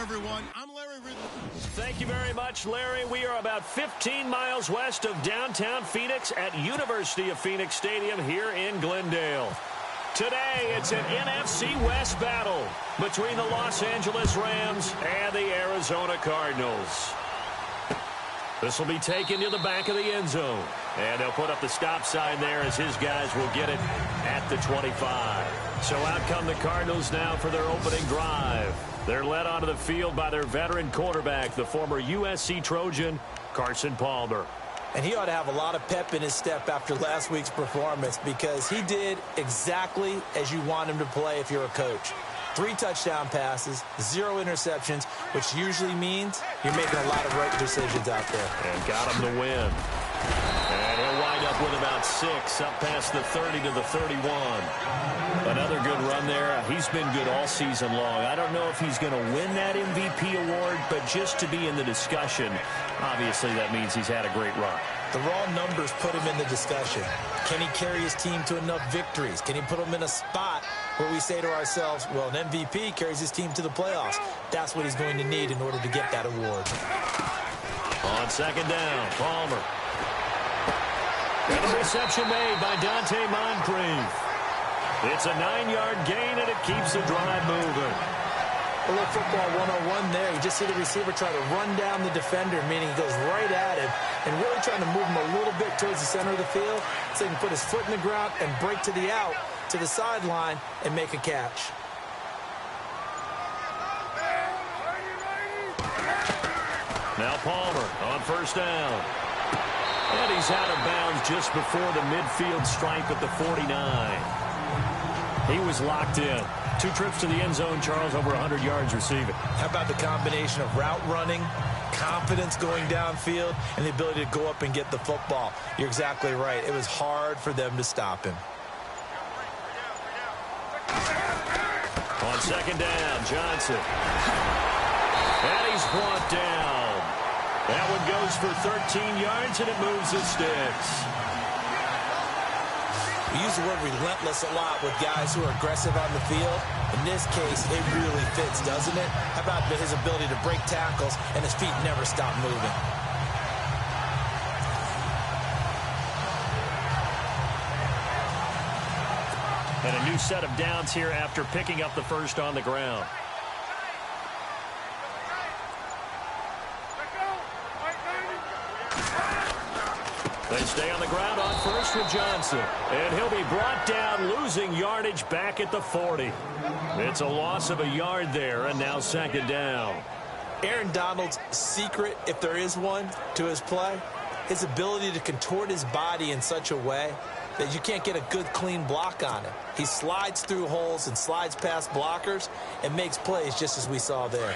everyone. I'm Larry Ridley. Thank you very much, Larry. We are about 15 miles west of downtown Phoenix at University of Phoenix Stadium here in Glendale. Today, it's an NFC West battle between the Los Angeles Rams and the Arizona Cardinals. This will be taken to the back of the end zone. And they'll put up the stop sign there as his guys will get it at the 25. So out come the Cardinals now for their opening drive. They're led onto the field by their veteran quarterback, the former USC Trojan, Carson Palmer. And he ought to have a lot of pep in his step after last week's performance because he did exactly as you want him to play if you're a coach. 3 touchdown passes, 0 interceptions, which usually means you're making a lot of right decisions out there. And got him to win. And he'll wind up with about 6 up past the 30 to the 31. Another good run there. He's been good all season long. I don't know if he's going to win that MVP award, but just to be in the discussion, obviously that means he's had a great run. The raw numbers put him in the discussion. Can he carry his team to enough victories? Can he put them in a spot where we say to ourselves, well, an MVP carries his team to the playoffs. That's what he's going to need in order to get that award. On second down, Palmer. And the reception made by Dante Moncrief. It's a 9-yard gain, and it keeps the drive moving. A little football 101 there. You just see the receiver try to run down the defender, meaning he goes right at him and really trying to move him a little bit towards the center of the field so he can put his foot in the ground and break to the out, to the sideline, and make a catch. Now Palmer on first down. And he's out of bounds just before the midfield stripe at the 49. He was locked in. 2 trips to the end zone, Charles, over 100 yards receiving. How about the combination of route running, confidence going downfield, and the ability to go up and get the football? You're exactly right. It was hard for them to stop him. On second down, Johnson. And he's brought down. That one goes for 13 yards, and it moves the sticks. We use the word relentless a lot with guys who are aggressive on the field. In this case, it really fits, doesn't it? How about his ability to break tackles and his feet never stop moving? And a new set of downs here after picking up the first on the ground. They stay on the ground on first with Johnson. And he'll be brought down, losing yardage back at the 40. It's a loss of a yard there, and now second down. Aaron Donald's secret, if there is one, to his play, his ability to contort his body in such a way that you can't get a good, clean block on him. He slides through holes and slides past blockers and makes plays just as we saw there.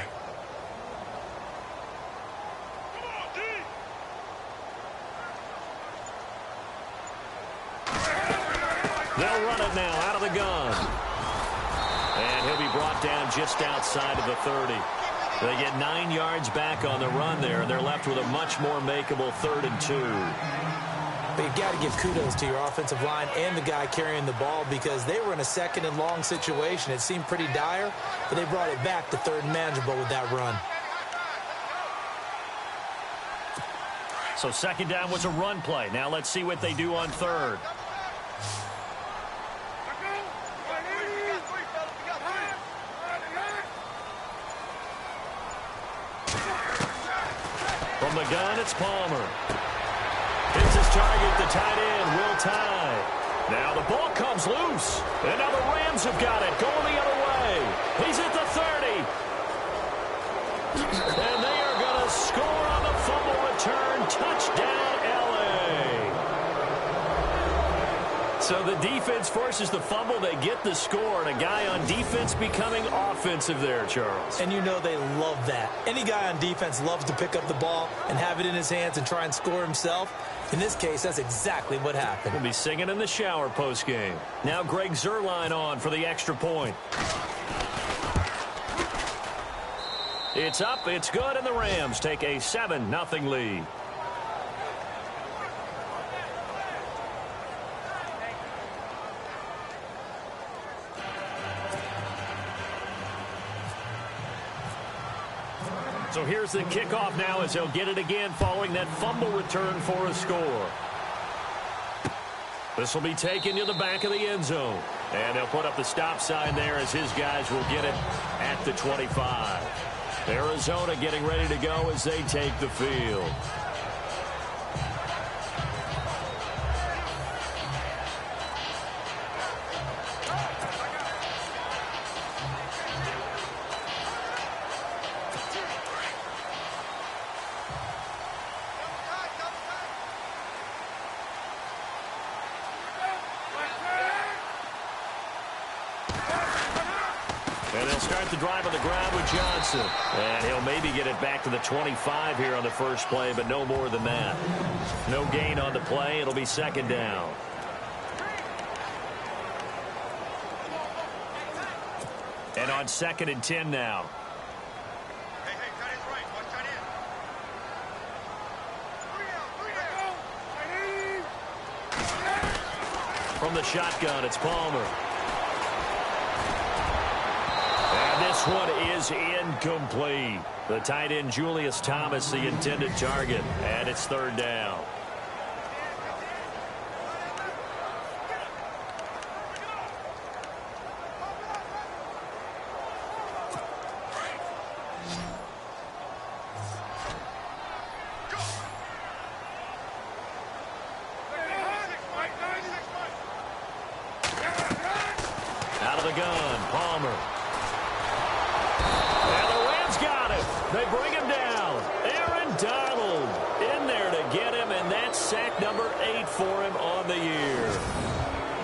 They'll run it now out of the gun. And he'll be brought down just outside of the 30. They get 9 yards back on the run there, and they're left with a much more makeable 3rd and 2. But you got to give kudos to your offensive line and the guy carrying the ball because they were in a 2nd and long situation. It seemed pretty dire, but they brought it back to 3rd and manageable with that run. So second down was a run play. Now let's see what they do on 3rd. From the gun, it's Palmer. Hits his target, the tight end, Will Tye. Now the ball comes loose. And now the Rams have got it, going the other way. He's at the 30. And they are going to score on the fumble return. Touchdown, L.A. So the defense forces the fumble. They get the score, and a guy on defense becoming offensive there, Charles. And you know they love that. Any guy on defense loves to pick up the ball and have it in his hands and try and score himself. In this case, that's exactly what happened. We'll be singing in the shower postgame. Now Greg Zuerlein on for the extra point. It's up, it's good, and the Rams take a 7-0 lead. So here's the kickoff now as he'll get it again following that fumble return for a score. This will be taken to the back of the end zone. And they'll put up the stop sign there as his guys will get it at the 25. Arizona getting ready to go as they take the field. And they'll start the drive on the ground with Johnson. And he'll maybe get it back to the 25 here on the first play, but no more than that. No gain on the play. It'll be second down. And on 2nd and 10 now. From the shotgun, it's Palmer. And this one is incomplete. The tight end, Julius Thomas, the intended target. And it's 3rd down. Out of the gun, Palmer. And the Rams got him. They bring him down. Aaron Donald in there to get him, and that's sack number 8 for him on the year.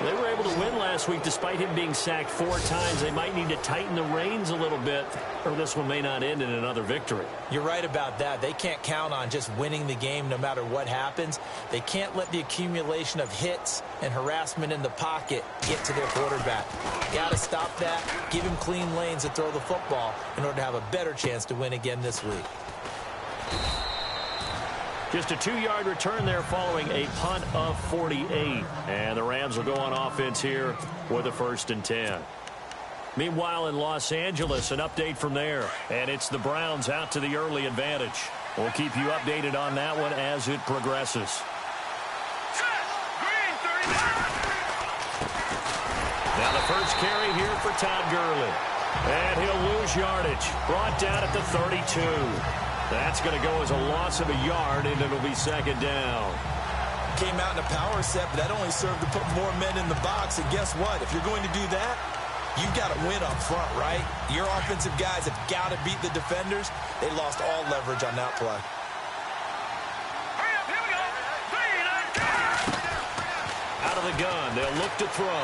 They were able to win last week despite him being sacked 4 times. They might need to tighten the reins a little bit, or this one may not end in another victory. You're right about that. They can't count on just winning the game no matter what happens. They can't let the accumulation of hits and harassment in the pocket get to their quarterback. Got to stop that, give him clean lanes to throw the football in order to have a better chance to win again this week. Just a 2-yard return there following a punt of 48. And the Rams will go on offense here with a 1st and 10. Meanwhile, in Los Angeles, an update from there. And it's the Browns out to the early advantage. We'll keep you updated on that one as it progresses. Now the first carry here for Todd Gurley. And he'll lose yardage. Brought down at the 32. That's going to go as a loss of a yard, and it'll be 2nd down. Came out in a power set, but that only served to put more men in the box. And guess what? If you're going to do that, you've got to win up front, right? Your offensive guys have got to beat the defenders. They lost all leverage on that play. Out of the gun, they'll look to throw.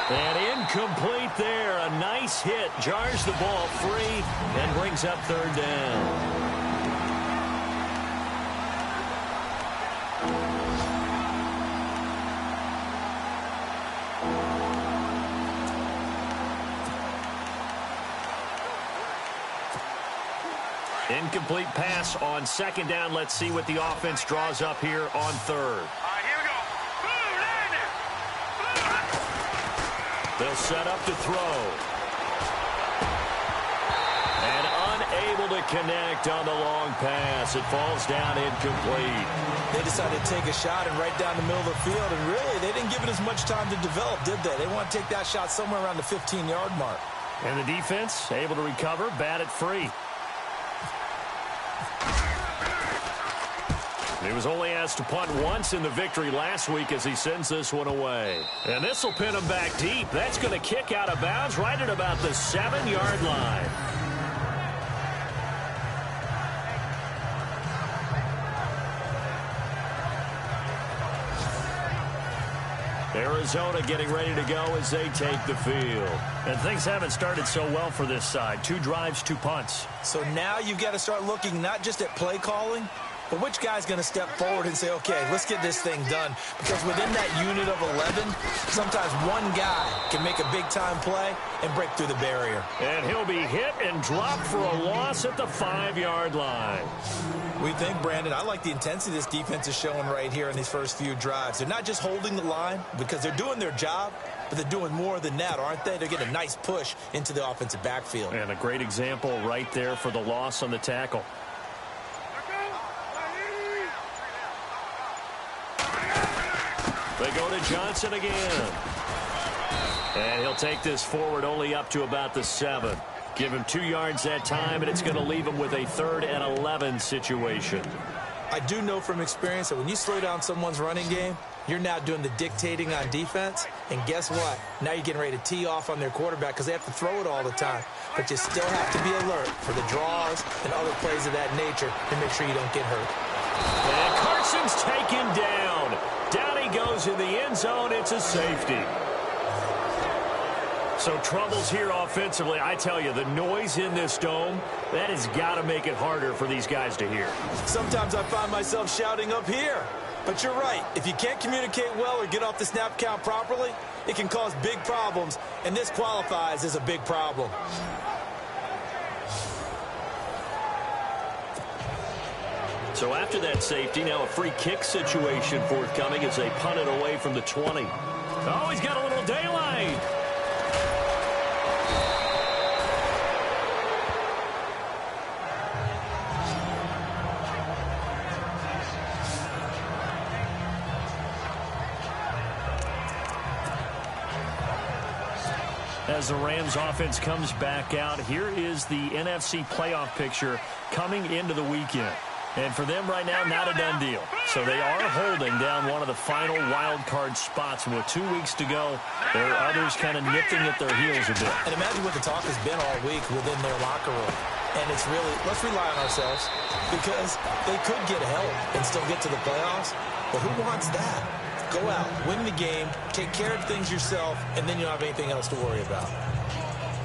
And incomplete there. A nice hit. Jars the ball free and brings up 3rd down. Incomplete pass on 2nd down. Let's see what the offense draws up here on 3rd. They'll set up to throw. And unable to connect on the long pass. It falls down incomplete. They decided to take a shot and right down the middle of the field, and really, they didn't give it as much time to develop, did they? They want to take that shot somewhere around the 15-yard mark. And the defense able to recover, bat it free. He was only asked to punt once in the victory last week as he sends this one away. And this will pin him back deep. That's going to kick out of bounds right at about the 7-yard line. Arizona getting ready to go as they take the field. And things haven't started so well for this side. 2 drives, 2 punts. So now you've got to start looking not just at play calling, but which guy's going to step forward and say, okay, let's get this thing done? Because within that unit of 11, sometimes one guy can make a big-time play and break through the barrier. And he'll be hit and dropped for a loss at the 5-yard line. We think, Brandon, I like the intensity this defense is showing right here in these first few drives. They're not just holding the line because they're doing their job, but they're doing more than that, aren't they? They're getting a nice push into the offensive backfield. And a great example right there for the loss on the tackle. They go to Johnson again. And he'll take this forward only up to about the 7. Give him 2 yards that time, and it's going to leave him with a 3rd and 11 situation. I do know from experience that when you slow down someone's running game, you're now doing the dictating on defense. And guess what? Now you're getting ready to tee off on their quarterback because they have to throw it all the time. But you still have to be alert for the draws and other plays of that nature to make sure you don't get hurt. And Carson's taken down. Down he goes in the end zone. It's a safety. So troubles here offensively. I tell you, the noise in this dome, that has got to make it harder for these guys to hear. Sometimes I find myself shouting up here. But you're right. If you can't communicate well or get off the snap count properly, it can cause big problems, and this qualifies as a big problem. So after that safety, now a free kick situation forthcoming as they punt it away from the 20. Oh, he's got a little daylight. As the Rams offense comes back out, here is the NFC playoff picture coming into the weekend. And for them right now, not a done deal. So they are holding down one of the final wild card spots. And with 2 weeks to go, there are others kind of nipping at their heels a bit. And imagine what the talk has been all week within their locker room. And it's really, let's rely on ourselves because they could get help and still get to the playoffs. But who wants that? Go out, win the game, take care of things yourself, and then you don't have anything else to worry about.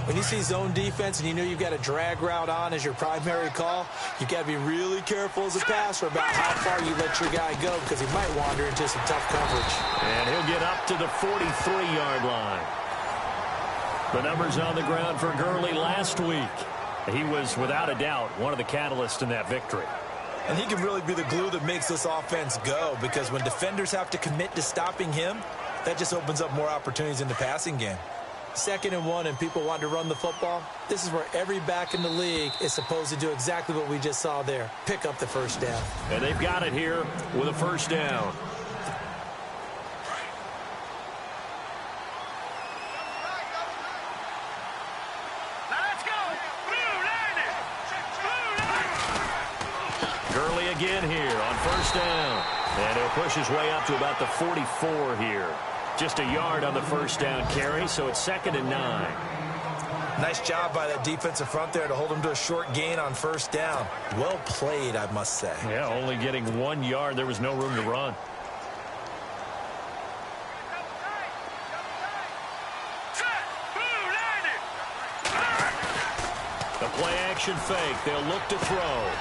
When you see zone defense and you know you've got a drag route on as your primary call, you've got to be really careful as a passer about how far you let your guy go because he might wander into some tough coverage. And he'll get up to the 43-yard line. The numbers on the ground for Gurley last week. He was, without a doubt, one of the catalysts in that victory. And he can really be the glue that makes this offense go because when defenders have to commit to stopping him, that just opens up more opportunities in the passing game. 2nd and 1 and people want to run the football. This is where every back in the league is supposed to do exactly what we just saw there. Pick up the first down. And they've got it here with a first down. Gurley again here on first down. And he'll push his way up to about the 44 here. Just a yard on the first down carry, so it's 2nd and 9. Nice job by that defensive front there to hold him to a short gain on first down. Well played, I must say. Yeah, only getting 1 yard. There was no room to run. The play action fake. They'll look to throw.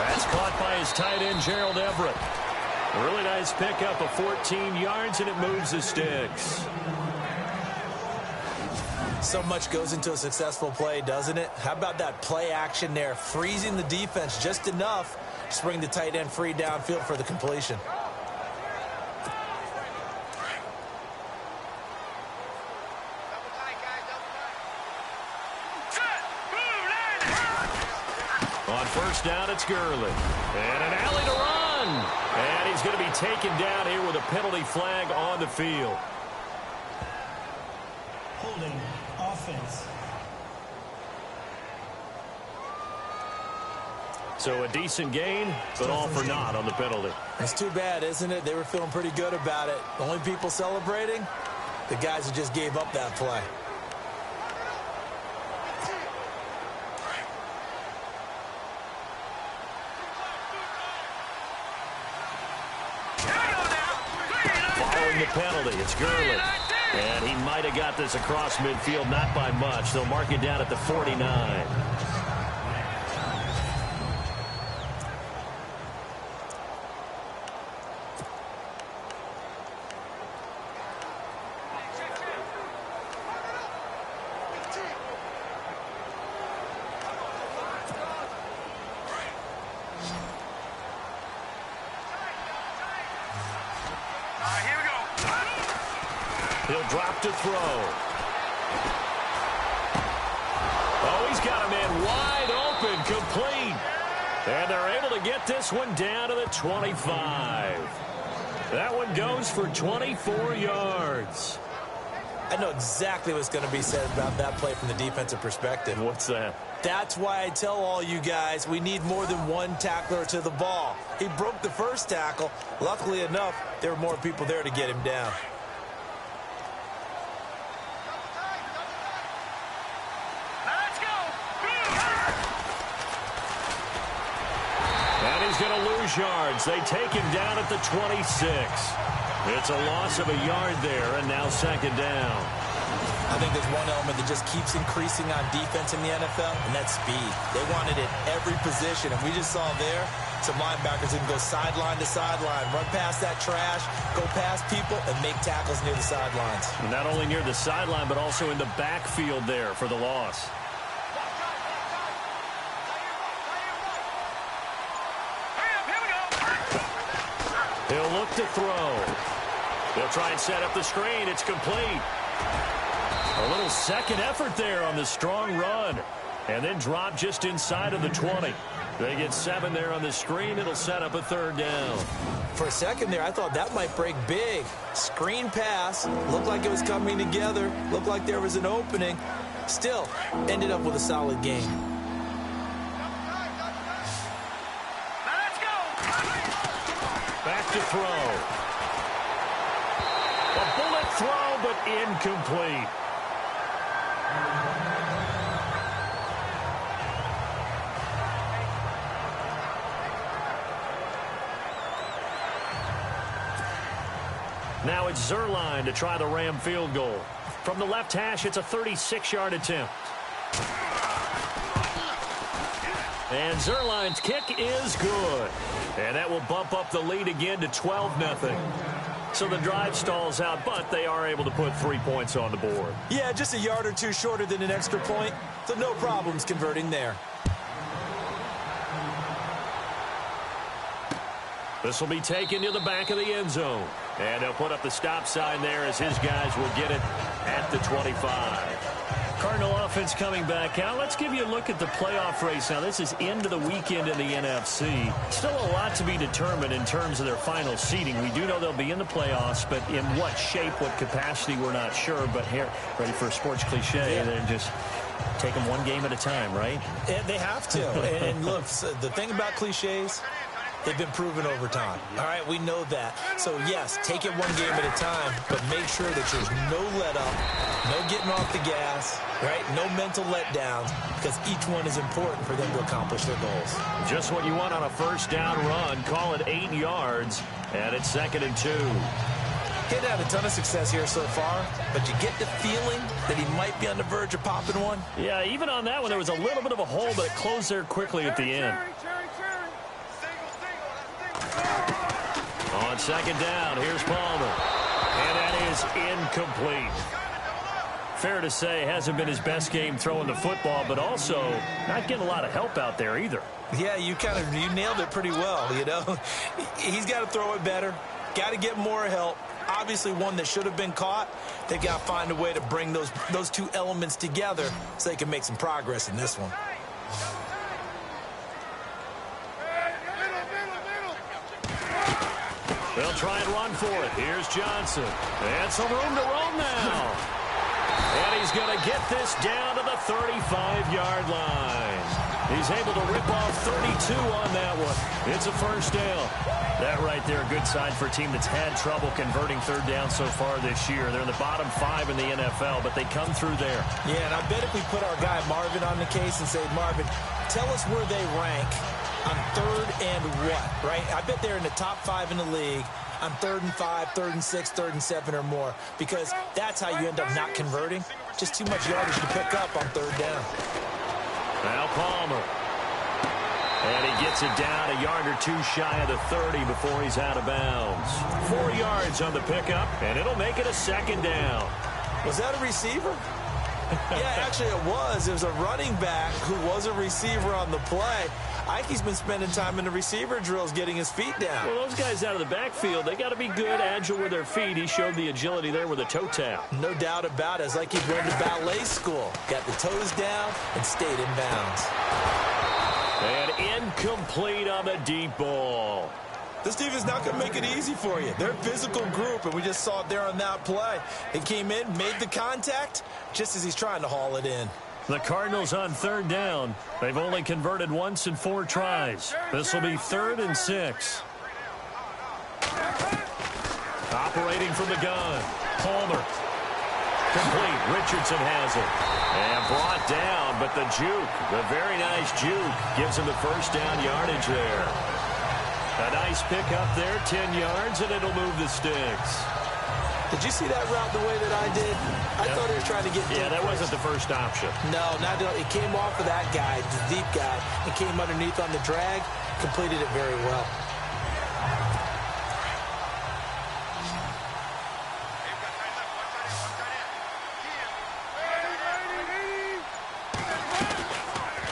That's caught by his tight end, Gerald Everett. Really nice pickup of 14 yards, and it moves the sticks. So much goes into a successful play, doesn't it? How about that play action there, freezing the defense just enough to bring the tight end free downfield for the completion. On first down, it's Gurley. And an alley to run. And he's going to be taken down here with a penalty flag on the field. Holding offense. So a decent gain, but all for naught on the penalty. It's too bad, isn't it? They were feeling pretty good about it. The only people celebrating, the guys who just gave up that play. Following the penalty, it's Gurley. And he might have got this across midfield, not by much. They'll mark it down at the 49. He'll drop to throw. Oh, he's got a man wide open, complete. And they're able to get this one down to the 25. That one goes for 24 yards. I know exactly what's going to be said about that play from the defensive perspective. What's that? That's why I tell all you guys we need more than one tackler to the ball. He broke the first tackle. Luckily enough, there were more people there to get him down. And he's going to lose yards. They take him down at the 26. It's a loss of a yard there, and now second down. I think there's one element that just keeps increasing on defense in the NFL, and that's speed. They want it at every position, and we just saw there some linebackers that can go sideline to sideline, run past that trash, go past people, and make tackles near the sidelines. Not only near the sideline, but also in the backfield there for the loss. He'll look to throw. They'll try and set up the screen. It's complete. A little second effort there on the strong run. And then drop just inside of the 20. They get 7 there on the screen. It'll set up a third down. For a second there, I thought that might break big. Screen pass. Looked like it was coming together. Looked like there was an opening. Still, ended up with a solid game. Back to throw. A bullet throw, but incomplete. Now it's Zerline to try the Ram field goal. From the left hash, it's a 36-yard attempt. And Zerline's kick is good. And that will bump up the lead again to 12-0. So the drive stalls out, but they are able to put 3 points on the board. Yeah, just a yard or two shorter than an extra point, so no problems converting there. This will be taken to the back of the end zone. And they'll put up the stop sign there as his guys will get it at the 25. Cardinal offense coming back out. Let's give you a look at the playoff race. Now, this is into the weekend in the NFC. Still a lot to be determined in terms of their final seeding. We do know they'll be in the playoffs, but in what shape, what capacity, we're not sure. But here, ready for a sports cliche, yeah. They're just take them one game at a time, right? Yeah, they have to. And look, the thing about cliches, they've been proven over time. All right, we know that. So, yes, take it one game at a time, but make sure that there's no let-up, no getting off the gas, right? No mental letdowns, because each one is important for them to accomplish their goals. Just what you want on a first down run. Call it 8 yards, and it's 2nd and 2. He'd had a ton of success here so far, but you get the feeling that he might be on the verge of popping one. Yeah, even on that one, there was a little bit of a hole, but it closed there quickly at the end. On 2nd down, here's Palmer. And that is incomplete. Fair to say, hasn't been his best game throwing the football, but also not getting a lot of help out there either. Yeah, you nailed it pretty well, you know. He's got to throw it better, got to get more help. Obviously one that should have been caught. They've got to find a way to bring those two elements together so they can make some progress in this one. They'll try and run for it. Here's Johnson. And some room to roam now. And he's going to get this down to the 35-yard line. He's able to rip off 32 on that one. It's a first down. That right there, a good sign for a team that's had trouble converting third down so far this year. They're in the bottom 5 in the NFL, but they come through there. Yeah, and I bet if we put our guy Marvin on the case and say, Marvin, tell us where they rank on 3rd and what, right? I bet they're in the top 5 in the league on 3rd and 5, 3rd and 6, 3rd and 7 or more, because that's how you end up not converting. Just too much yardage to pick up on 3rd down. Now Palmer. And he gets it down a yard or two shy of the 30 before he's out of bounds. 4 yards on the pickup, and it'll make it a 2nd down. Was that a receiver? Yeah, actually it was. It was a running back who was a receiver on the play. I think he's been spending time in the receiver drills getting his feet down. Well, those guys out of the backfield, they got to be good, agile with their feet. He showed the agility there with a toe tap. No doubt about it. It's like he went to ballet school. Got the toes down and stayed in bounds. And incomplete on the deep ball. This defense is not going to make it easy for you. They're a physical group, and we just saw it there on that play. He came in, made the contact, just as he's trying to haul it in. The Cardinals on third down. They've only converted once in 4 tries. This will be 3rd and 6. Operating from the gun. Palmer. Complete. Richardson has it. And brought down, but the juke, the very nice juke, gives him the first down yardage there. A nice pick up there, 10 yards, and it'll move the sticks. Did you see that route the way that I did? I thought he was trying to get deep. Yeah, that wasn't the first option. No, not at all. It came off of that guy, the deep guy, and came underneath on the drag, completed it very well.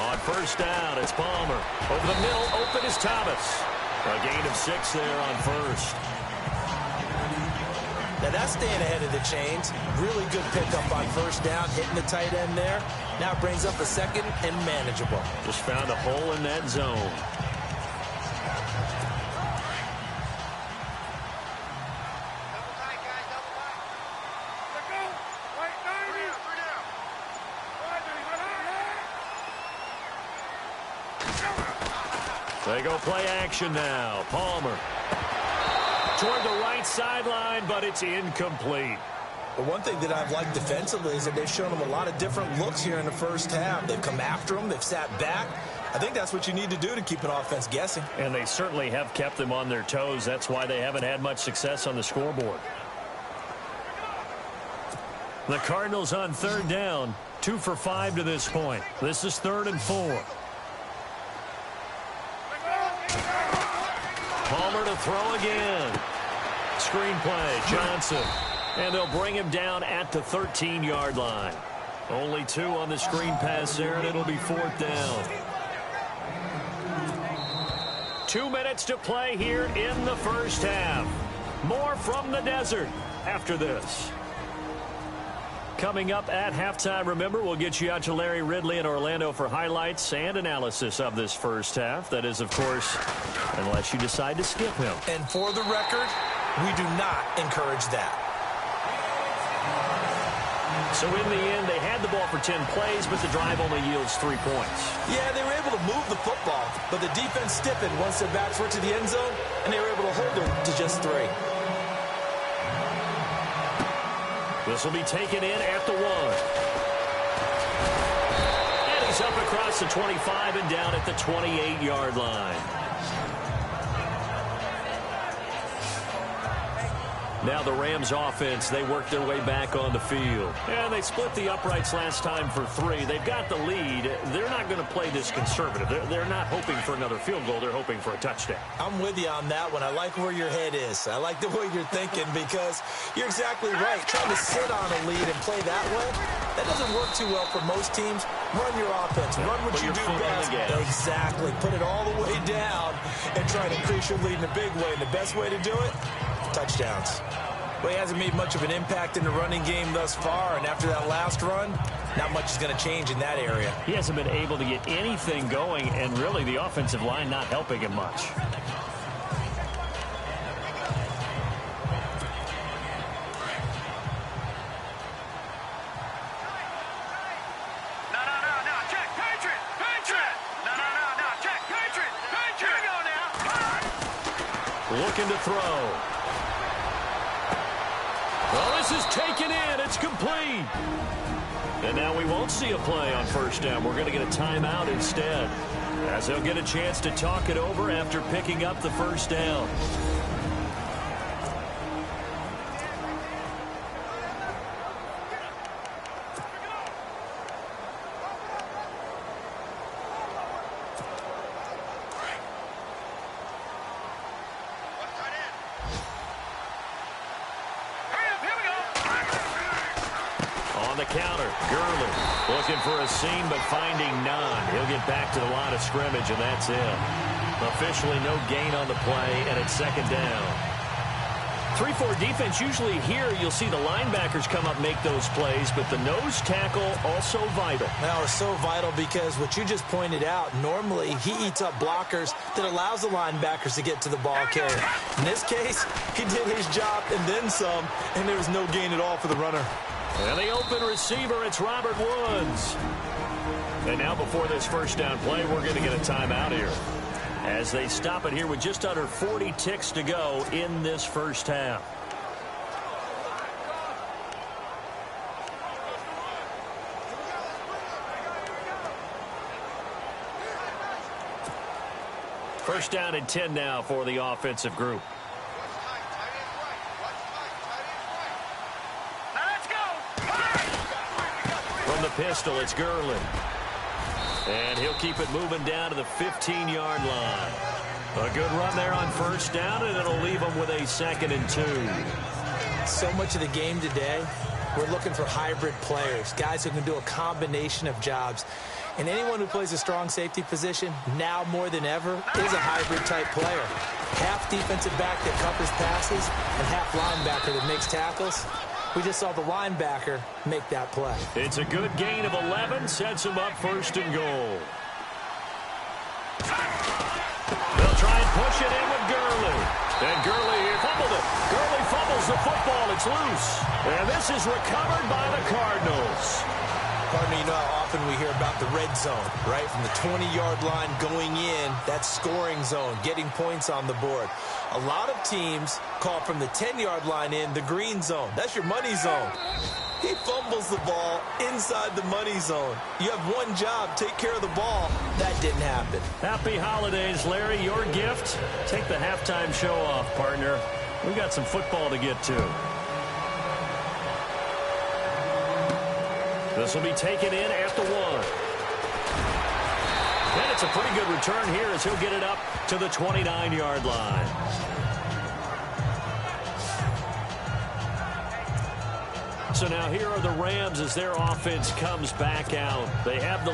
On first down, it's Palmer. Over the middle, open is Thomas. A gain of 6 there on first. Now that's staying ahead of the chains. Really good pickup on first down, hitting the tight end there. Now it brings up a second and manageable. Just found a hole in that zone. They go play action now. Palmer. Toward the right sideline, but it's incomplete. But one thing that I've liked defensively is that they've shown them a lot of different looks here in the first half. They've come after him. They've sat back. I think that's what you need to do to keep an offense guessing. And they certainly have kept them on their toes. That's why they haven't had much success on the scoreboard. The Cardinals on third down, 2 for 5 to this point. This is 3rd and 4. Palmer to throw again. Screenplay, Johnson. And they'll bring him down at the 13-yard line. Only 2 on the screen pass there, and it'll be 4th down. 2 minutes to play here in the first half. More from the desert after this. Coming up at halftime, remember, we'll get you out to Larry Ridley in Orlando for highlights and analysis of this first half. That is, of course, unless you decide to skip him. And for the record, we do not encourage that. So in the end, they had the ball for 10 plays, but the drive only yields 3 points. Yeah, they were able to move the football, but the defense stiffened once their backs were to the end zone, and they were able to hold them to just 3. This will be taken in at the 1. And he's up across the 25 and down at the 28-yard line. Now the Rams offense, they work their way back on the field. And they split the uprights last time for 3. They've got the lead. They're not going to play this conservative. They're not hoping for another field goal. They're hoping for a touchdown. I'm with you on that one. I like where your head is. I like the way you're thinking because you're exactly right. Trying to sit on a lead and play that way, that doesn't work too well for most teams. Run your offense. Run what you do best. Exactly. Put it all the way down and try to increase your lead in a big way. And the best way to do it, touchdowns. Well, he hasn't made much of an impact in the running game thus far, and after that last run, not much is going to change in that area. He hasn't been able to get anything going, and really the offensive line not helping him much. Looking to throw. Well, this is taken in. It's complete. And now we won't see a play on first down. We're going to get a timeout instead, as they'll get a chance to talk it over after picking up the first down. on the counter. Gurley looking for a seam, but finding none. He'll get back to the line of scrimmage, and that's it. Officially no gain on the play, and it's second down. 3-4 defense, usually here you'll see the linebackers come up make those plays, but the nose tackle also vital. Now, it's so vital because what you just pointed out, normally he eats up blockers that allows the linebackers to get to the ball carrier. In this case, he did his job and then some, and there was no gain at all for the runner. And the open receiver, it's Robert Woods. And now before this first down play, we're going to get a timeout here, as they stop it here with just under 40 ticks to go in this first half. First down and 10 now for the offensive group. From the pistol, it's Gurley. And he'll keep it moving down to the 15-yard line. A good run there on first down, and it'll leave them with a 2nd and 2. So much of the game today, we're looking for hybrid players, guys who can do a combination of jobs. And anyone who plays a strong safety position, now more than ever, is a hybrid-type player. Half defensive back that covers passes and half linebacker that makes tackles. We just saw the linebacker make that play. It's a good gain of 11, sets him up 1st and goal. They'll try and push it in with Gurley. And Gurley fumbled it. Gurley fumbles the football. It's loose. And this is recovered by the Cardinals. Pardon me, you know how often we hear about the red zone, right? From the 20-yard line going in, that's scoring zone, getting points on the board. A lot of teams call from the 10-yard line in the green zone. That's your money zone. He fumbles the ball inside the money zone. You have one job, take care of the ball. That didn't happen. Happy holidays, Larry. Your gift? Take the halftime show off, partner. We've got some football to get to. This will be taken in at the 1. And it's a pretty good return here as he'll get it up to the 29-yard line. So now here are the Rams as their offense comes back out. They have the